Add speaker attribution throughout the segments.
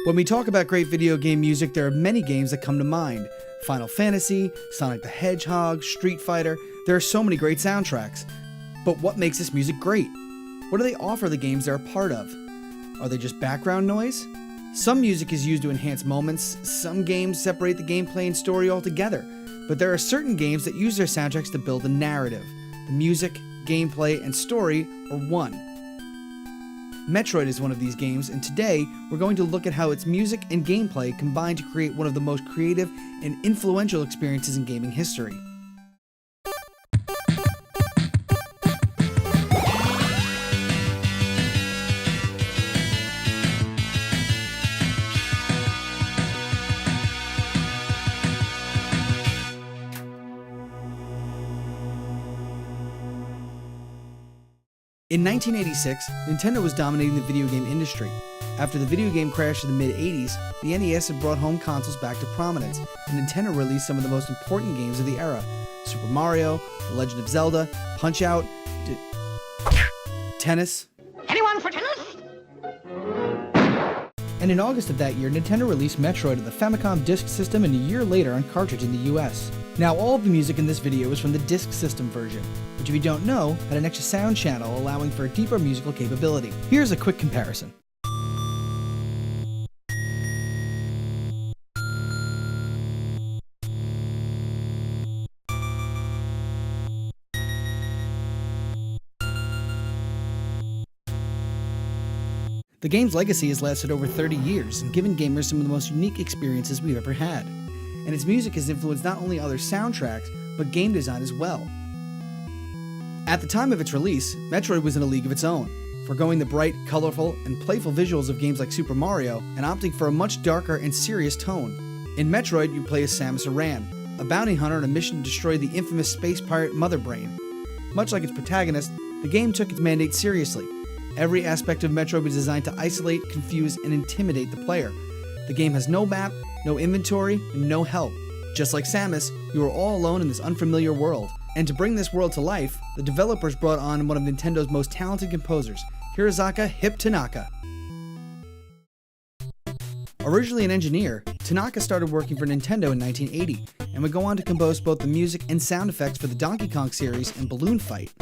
Speaker 1: When we talk about great video game music, there are many games that come to mind. Final Fantasy, Sonic the Hedgehog, Street Fighter, there are so many great soundtracks. But what makes this music great? What do they offer the games they're a part of? Are they just background noise? Some music is used to enhance moments, some games separate the gameplay and story altogether, but there are certain games that use their soundtracks to build a narrative. The music, gameplay, and story are one. Metroid is one of these games, and today we're going to look at how its music and gameplay combine to create one of the most creative and influential experiences in gaming history. In 1986, Nintendo was dominating the video game industry. After the video game crash in the mid-80s, the NES had brought home consoles back to prominence, and Nintendo released some of the most important games of the era: Super Mario, The Legend of Zelda, Punch-Out!, tennis.
Speaker 2: Anyone for tennis?
Speaker 1: And in August of that year, Nintendo released Metroid on the Famicom Disk System and a year later on cartridge in the US. Now, all of the music in this video is from the Disk System version, which, if you don't know, had an extra sound channel allowing for a deeper musical capability. Here's a quick comparison. The game's legacy has lasted over 30 years and given gamers some of the most unique experiences we've ever had. And its music has influenced not only other soundtracks, but game design as well. At the time of its release, Metroid was in a league of its own, forgoing the bright, colorful, and playful visuals of games like Super Mario and opting for a much darker and serious tone. In Metroid, you play as Samus Aran, a bounty hunter on a mission to destroy the infamous space pirate Mother Brain. Much like its protagonist, the game took its mandate seriously. Every aspect of Metroid was designed to isolate, confuse, and intimidate the player. The game has no map, no inventory, and no help. Just like Samus, you are all alone in this unfamiliar world. And to bring this world to life, the developers brought on one of Nintendo's most talented composers, Hirozaka "Hip" Tanaka. Originally an engineer, Tanaka started working for Nintendo in 1980, and would go on to compose both the music and sound effects for the Donkey Kong series and Balloon Fight.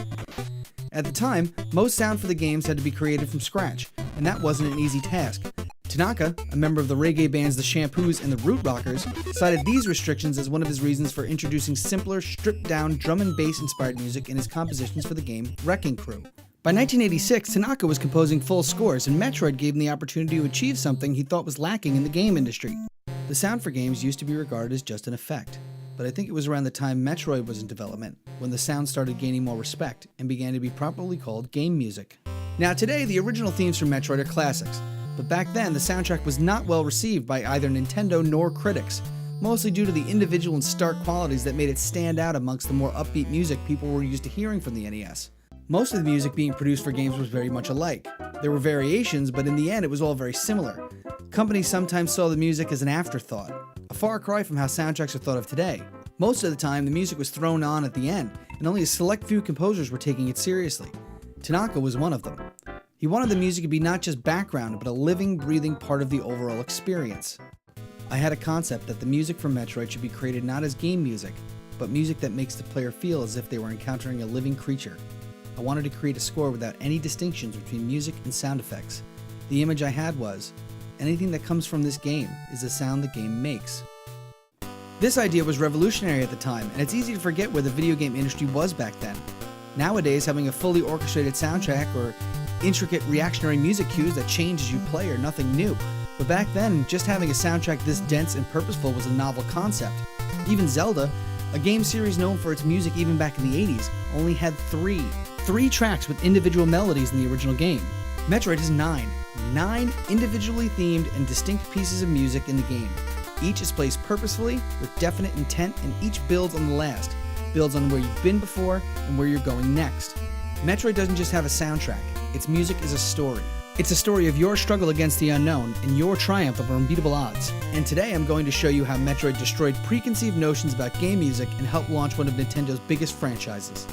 Speaker 1: At the time, most sound for the games had to be created from scratch, and that wasn't an easy task. Tanaka, a member of the reggae bands The Shampoos and the Root Rockers, cited these restrictions as one of his reasons for introducing simpler, stripped-down drum and bass-inspired music in his compositions for the game Wrecking Crew. By 1986, Tanaka was composing full scores, and Metroid gave him the opportunity to achieve something he thought was lacking in the game industry. The sound for games used to be regarded as just an effect, but I think it was around the time Metroid was in development when the sound started gaining more respect and began to be properly called game music. Now today, the original themes from Metroid are classics, but back then the soundtrack was not well received by either Nintendo nor critics, mostly due to the individual and stark qualities that made it stand out amongst the more upbeat music people were used to hearing from the NES. Most of the music being produced for games was very much alike. There were variations, but in the end it was all very similar. Companies sometimes saw the music as an afterthought, a far cry from how soundtracks are thought of today. Most of the time, the music was thrown on at the end, and only a select few composers were taking it seriously. Tanaka was one of them. He wanted the music to be not just background, but a living, breathing part of the overall experience. I had a concept that the music for Metroid should be created not as game music, but music that makes the player feel as if they were encountering a living creature. I wanted to create a score without any distinctions between music and sound effects. The image I had was, anything that comes from this game is the sound the game makes. This idea was revolutionary at the time, and it's easy to forget where the video game industry was back then. Nowadays, having a fully orchestrated soundtrack or intricate reactionary music cues that change as you play are nothing new. But back then, just having a soundtrack this dense and purposeful was a novel concept. Even Zelda, a game series known for its music even back in the 80s, only had three tracks with individual melodies in the original game. Metroid has nine individually themed and distinct pieces of music in the game. Each is placed purposefully, with definite intent, and each builds on the last, builds on where you've been before and where you're going next. Metroid doesn't just have a soundtrack, its music is a story. It's a story of your struggle against the unknown and your triumph over unbeatable odds. And today I'm going to show you how Metroid destroyed preconceived notions about game music and helped launch one of Nintendo's biggest franchises.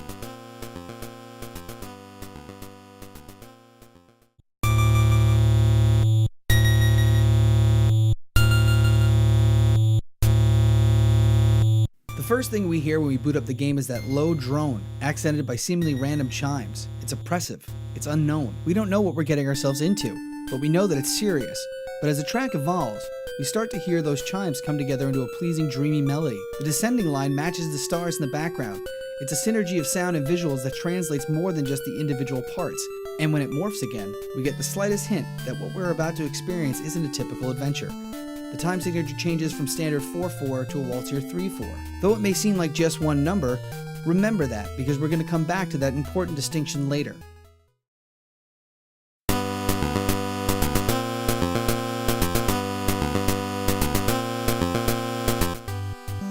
Speaker 1: first thing we hear when we boot up the game is that low drone, accented by seemingly random chimes. It's oppressive. It's unknown. We don't know what we're getting ourselves into, but we know that it's serious. But as the track evolves, we start to hear those chimes come together into a pleasing, dreamy melody. The descending line matches the stars in the background. It's a synergy of sound and visuals that translates more than just the individual parts. And when it morphs again, we get the slightest hint that what we're about to experience isn't a typical adventure. The time signature changes from standard 4/4 to a waltzier 3/4. Though it may seem like just one number, remember that, because we're going to come back to that important distinction later.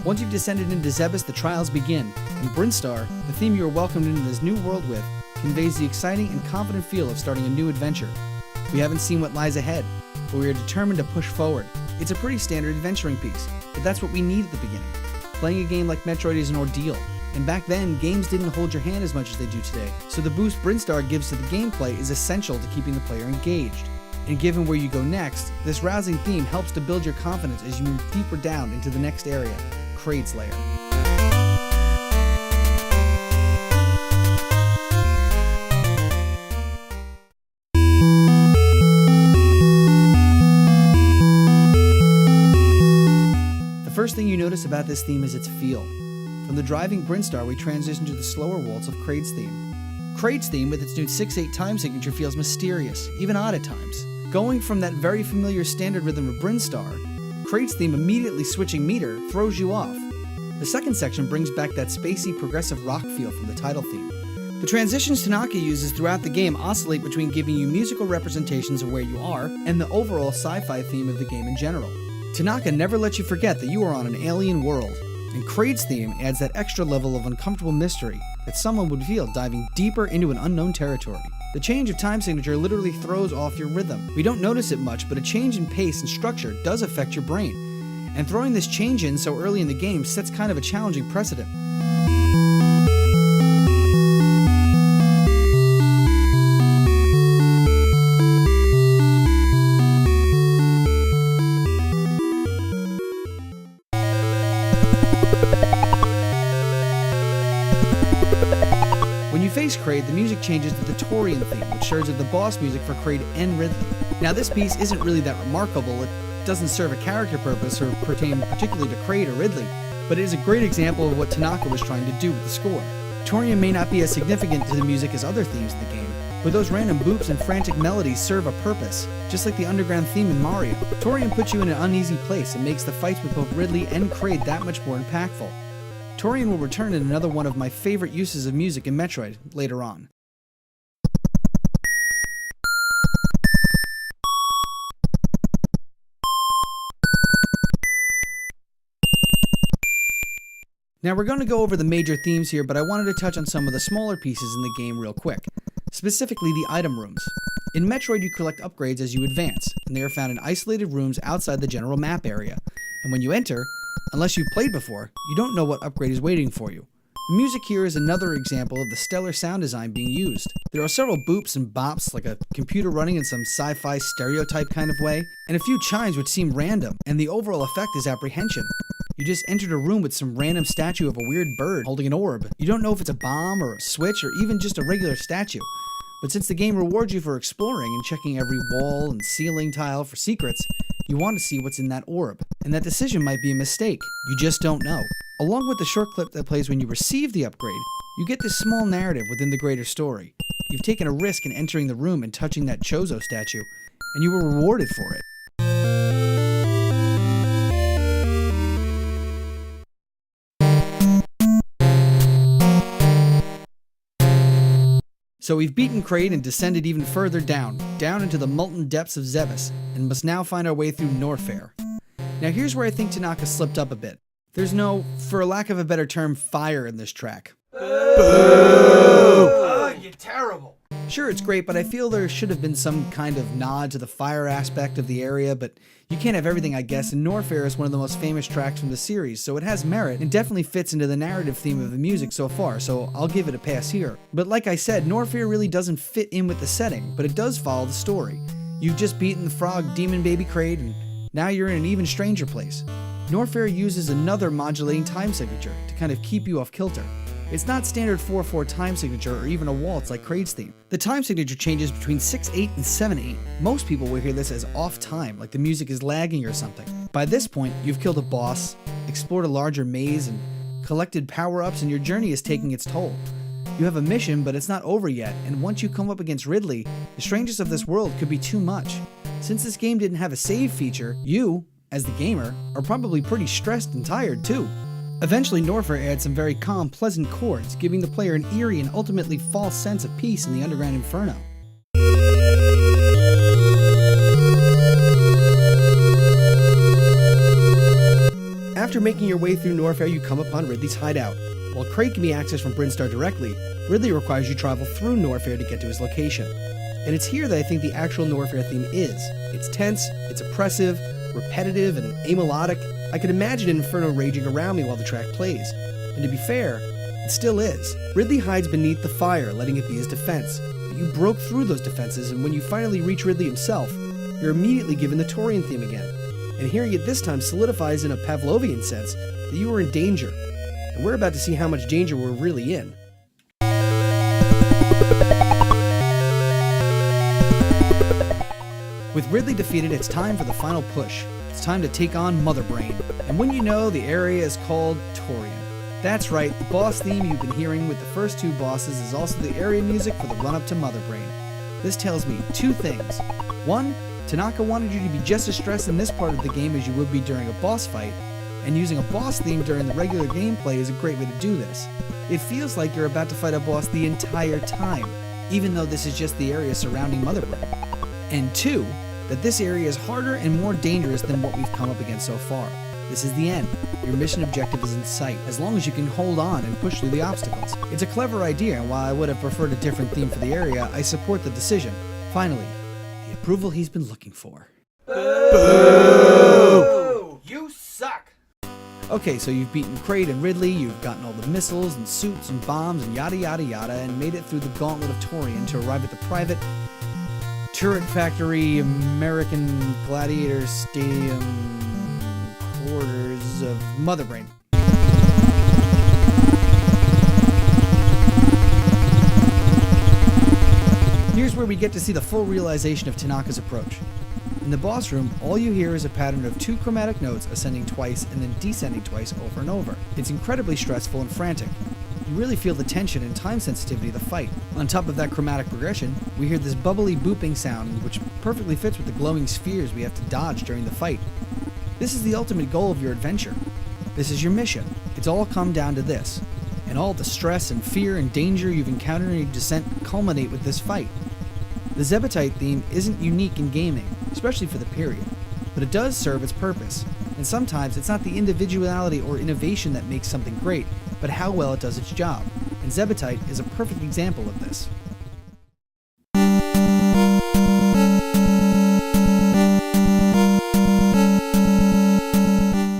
Speaker 1: Once you've descended into Zebes, the trials begin, and Brinstar, the theme you are welcomed into this new world with, conveys the exciting and confident feel of starting a new adventure. We haven't seen what lies ahead, but we are determined to push forward. It's a pretty standard adventuring piece, but that's what we need at the beginning. Playing a game like Metroid is an ordeal, and back then, games didn't hold your hand as much as they do today, so the boost Brinstar gives to the gameplay is essential to keeping the player engaged. And given where you go next, this rousing theme helps to build your confidence as you move deeper down into the next area, Kraid's Lair. The first thing you notice about this theme is its feel. From the driving Brinstar, we transition to the slower waltz of Kraid's theme. Kraid's theme, with its new 6/8 time signature, feels mysterious, even odd at times. Going from that very familiar standard rhythm of Brinstar, Kraid's theme immediately switching meter throws you off. The second section brings back that spacey progressive rock feel from the title theme. The transitions Tanaka uses throughout the game oscillate between giving you musical representations of where you are and the overall sci-fi theme of the game in general. Tanaka never lets you forget that you are on an alien world, and Kraid's theme adds that extra level of uncomfortable mystery that someone would feel diving deeper into an unknown territory. The change of time signature literally throws off your rhythm. We don't notice it much, but a change in pace and structure does affect your brain. And throwing this change in so early in the game sets kind of a challenging precedent. When you face Kraid, the music changes to the Torian theme, which serves as the boss music for Kraid and Ridley. Now this piece isn't really that remarkable. It doesn't serve a character purpose or pertain particularly to Kraid or Ridley, but it is a great example of what Tanaka was trying to do with the score. Torian may not be as significant to the music as other themes in the game, but those random boops and frantic melodies serve a purpose, just like the underground theme in Mario. Torian puts you in an uneasy place and makes the fights with both Ridley and Kraid that much more impactful. Torian will return in another one of my favorite uses of music in Metroid later on. Now we're going to go over the major themes here, but I wanted to touch on some of the smaller pieces in the game real quick, specifically the item rooms. In Metroid, you collect upgrades as you advance, and they are found in isolated rooms outside the general map area. And when you enter, unless you've played before, you don't know what upgrade is waiting for you. The music here is another example of the stellar sound design being used. There are several boops and bops, like a computer running in some sci-fi stereotype kind of way, and a few chimes which seem random, and the overall effect is apprehension. You just entered a room with some random statue of a weird bird holding an orb. You don't know if it's a bomb or a switch or even just a regular statue. But since the game rewards you for exploring and checking every wall and ceiling tile for secrets, you want to see what's in that orb. And that decision might be a mistake. You just don't know. Along with the short clip that plays when you receive the upgrade, you get this small narrative within the greater story. You've taken a risk in entering the room and touching that Chozo statue, and you were rewarded for it. So we've beaten Kraid and descended even further down into the molten depths of Zebes, and must now find our way through Norfair. Now here's where I think Tanaka slipped up a bit. There's no, for lack of a better term, fire in this track. Boo!
Speaker 2: Oh, you're terrible.
Speaker 1: Sure, it's great, but I feel there should have been some kind of nod to the fire aspect of the area, but you can't have everything, I guess, and Norfair is one of the most famous tracks from the series, so it has merit and definitely fits into the narrative theme of the music so far, so I'll give it a pass here. But like I said, Norfair really doesn't fit in with the setting, but it does follow the story. You've just beaten the frog demon baby Kraid, and now you're in an even stranger place. Norfair uses another modulating time signature to kind of keep you off kilter. It's not standard 4/4 time signature or even a waltz like Kraid's theme. The time signature changes between 6/8 and 7/8. Most people will hear this as off time, like the music is lagging or something. By this point, you've killed a boss, explored a larger maze, and collected power-ups, and your journey is taking its toll. You have a mission, but it's not over yet, and once you come up against Ridley, the strangest of this world could be too much. Since this game didn't have a save feature, you, as the gamer, are probably pretty stressed and tired too. Eventually, Norfair adds some very calm, pleasant chords, giving the player an eerie and ultimately false sense of peace in the underground inferno. After making your way through Norfair, you come upon Ridley's hideout. While Kraid can be accessed from Brinstar directly, Ridley requires you travel through Norfair to get to his location. And it's here that I think the actual Norfair theme is. It's tense, it's oppressive, repetitive, and amelodic. I can imagine an inferno raging around me while the track plays. And to be fair, it still is. Ridley hides beneath the fire, letting it be his defense. But you broke through those defenses, and when you finally reach Ridley himself, you're immediately given the Torian theme again. And hearing it this time solidifies in a Pavlovian sense that you are in danger. And we're about to see how much danger we're really in. With Ridley defeated, it's time for the final push. It's time to take on Mother Brain. And when you know, the area is called Torian. That's right, the boss theme you've been hearing with the first two bosses is also the area music for the run-up to Mother Brain. This tells me two things. One, Tanaka wanted you to be just as stressed in this part of the game as you would be during a boss fight, and using a boss theme during the regular gameplay is a great way to do this. It feels like you're about to fight a boss the entire time, even though this is just the area surrounding Mother Brain. And two, that this area is harder and more dangerous than what we've come up against so far. This is the end. Your mission objective is in sight, as long as you can hold on and push through the obstacles. It's a clever idea, and while I would have preferred a different theme for the area, I support the decision. Finally, the approval he's been looking for. Boo!
Speaker 2: You suck!
Speaker 1: Okay, so you've beaten Kraid and Ridley, you've gotten all the missiles and suits and bombs and yada yada yada, and made it through the gauntlet of Torian to arrive at the private turret factory American Gladiator Stadium quarters of Mother Brain. Here's where we get to see the full realization of Tanaka's approach. In the boss room, all you hear is a pattern of two chromatic notes ascending twice and then descending twice over and over. It's incredibly stressful and frantic. You really feel the tension and time sensitivity of the fight. On top of that chromatic progression, we hear this bubbly booping sound, which perfectly fits with the glowing spheres we have to dodge during the fight. This is the ultimate goal of your adventure. This is your mission. It's all come down to this. And all the stress and fear and danger you've encountered in your descent culminate with this fight. The Zebetite theme isn't unique in gaming, especially for the period, but it does serve its purpose. And sometimes it's not the individuality or innovation that makes something great, but how well it does its job. And Zebetite is a perfect example of this.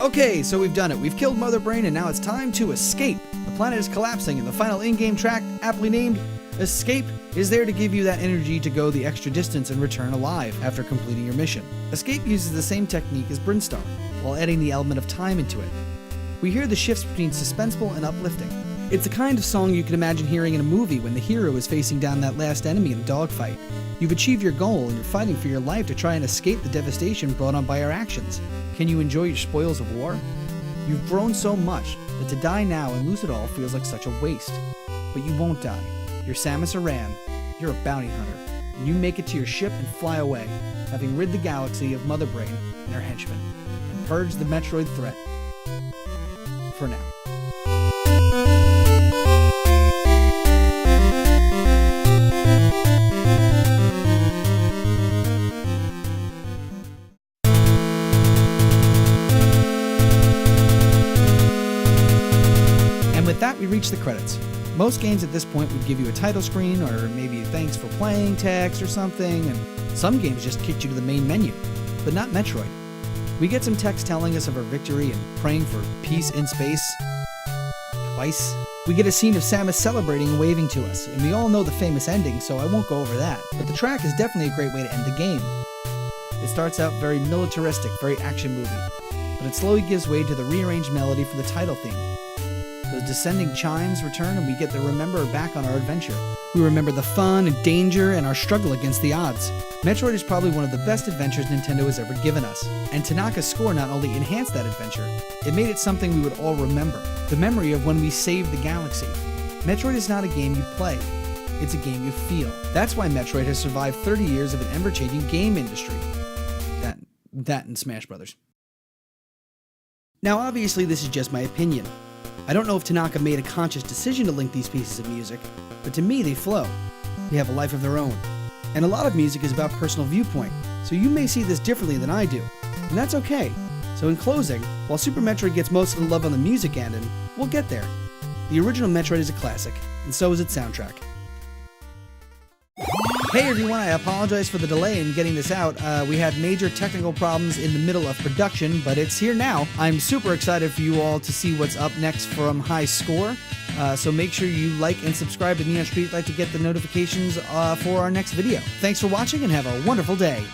Speaker 1: Okay, so we've done it. We've killed Mother Brain, and now it's time to escape. The planet is collapsing, and the final in-game track, aptly named Escape, is there to give you that energy to go the extra distance and return alive after completing your mission. Escape uses the same technique as Brinstar, while adding the element of time into it. We hear the shifts between suspenseful and uplifting. It's the kind of song you can imagine hearing in a movie when the hero is facing down that last enemy in a dogfight. You've achieved your goal, and you're fighting for your life to try and escape the devastation brought on by our actions. Can you enjoy your spoils of war? You've grown so much that to die now and lose it all feels like such a waste. But you won't die. You're Samus Aran. You're a bounty hunter. And you make it to your ship and fly away, having rid the galaxy of Mother Brain and her henchmen, and purge the Metroid threat. For now. And with that, we reach the credits. Most games at this point would give you a title screen or maybe a thanks for playing text or something, and some games just kicked you to the main menu, but not Metroid. We get some text telling us of our victory and praying for peace in space. Twice. We get a scene of Samus celebrating and waving to us, and we all know the famous ending, so I won't go over that, but the track is definitely a great way to end the game. It starts out very militaristic, very action movie. but it slowly gives way to the rearranged melody for the title theme. Those descending chimes return and we get to remember back on our adventure. We remember the fun and danger and our struggle against the odds. Metroid is probably one of the best adventures Nintendo has ever given us, and Tanaka's score not only enhanced that adventure, it made it something we would all remember. The memory of when we saved the galaxy. Metroid is not a game you play, it's a game you feel. That's why Metroid has survived 30 years of an ever-changing game industry. That and Smash Brothers. Now obviously this is just my opinion. I don't know if Tanaka made a conscious decision to link these pieces of music, but to me they flow. They have a life of their own. And a lot of music is about personal viewpoint, so you may see this differently than I do, and that's okay. So in closing, while Super Metroid gets most of the love on the music end, and we'll get there, the original Metroid is a classic, and so is its soundtrack. Hey everyone, I apologize for the delay in getting this out. We had major technical problems in the middle of production, but it's here now. I'm super excited for you all to see what's up next from High Score. So make sure you like and subscribe to Neon Streetlight to get the notifications for our next video. Thanks for watching and have a wonderful day.